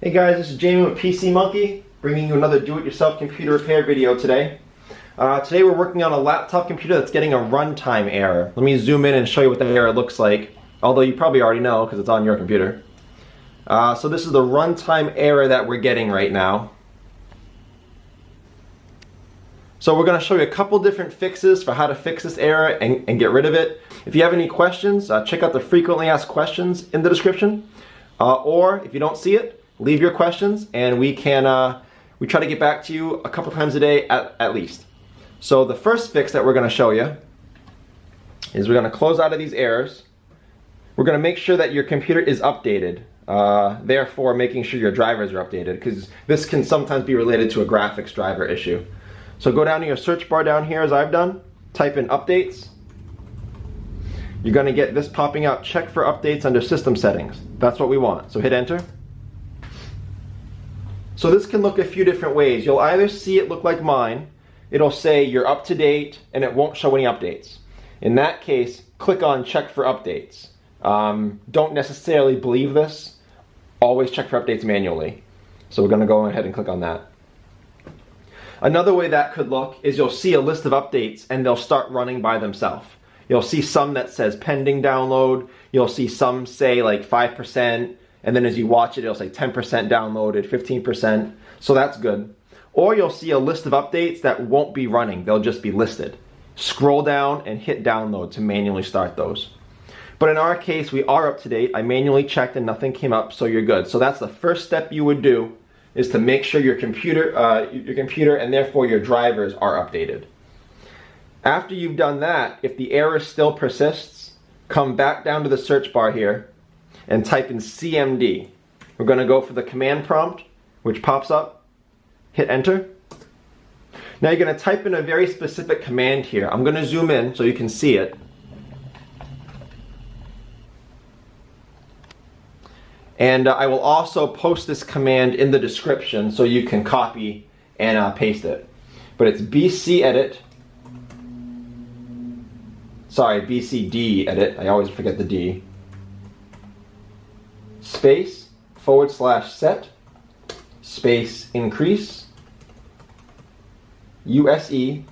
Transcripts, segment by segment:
Hey guys, this is Jamie with PC Monkey, bringing you another do-it-yourself computer repair video today. Today we're working on a laptop computer that's getting a runtime error. Let me zoom in and show you what the error looks like, although you probably already know because it's on your computer. So this is the runtime error that we're getting right now. So we're going to show you a couple different fixes for how to fix this error and get rid of it. If you have any questions, check out the frequently asked questions in the description. Or if you don't see it, leave your questions and we try to get back to you a couple times a day at least. So the first fix that we're going to show you is we're going to close out of these errors. We're going to make sure that your computer is updated. Therefore making sure your drivers are updated, because this can sometimes be related to a graphics driver issue. So go down to your search bar down here as I've done, type in updates. You're going to get this popping out, check for updates under system settings. That's what we want, so hit enter. So this can look a few different ways. You'll either see it look like mine. It'll say you're up to date and it won't show any updates. In that case, click on check for updates. Don't necessarily believe this. Always check for updates manually. So we're going to go ahead and click on that. Another way that could look is you'll see a list of updates and they'll start running by themselves. You'll see some that says pending download. You'll see some say like 5%. And then as you watch it, it'll say 10% downloaded, 15%. So that's good. Or you'll see a list of updates that won't be running. They'll just be listed. Scroll down and hit download to manually start those. But in our case, we are up to date. I manually checked and nothing came up, so you're good. So that's the first step you would do, is to make sure your computer and therefore your drivers are updated. After you've done that, if the error still persists, come back down to the search bar here and type in CMD. We're going to go for the command prompt, which pops up. Hit enter. Now you're going to type in a very specific command here. I'm going to zoom in so you can see it. And I will also post this command in the description so you can copy and paste it. But it's bcdedit. Sorry, bcdedit. I always forget the D. Space /set space increase userva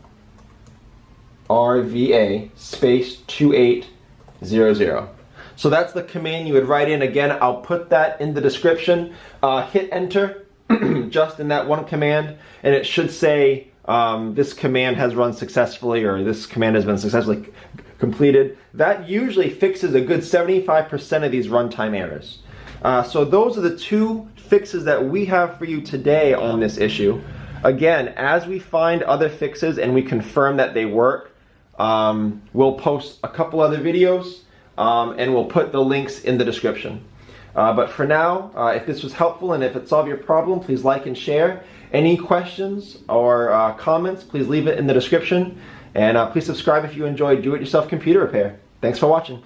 space 2800. So that's the command you would write in. Again, I'll put that in the description. Hit enter just in that one command and it should say this command has run successfully, or this command has been successfully completed. That usually fixes a good 75% of these runtime errors. So those are the two fixes that we have for you today on this issue. Again, as we find other fixes and we confirm that they work, we'll post a couple other videos and we'll put the links in the description. But for now, if this was helpful and if it solved your problem, please like and share. Any questions or comments, please leave it in the description. And please subscribe if you enjoy do-it-yourself computer repair. Thanks for watching.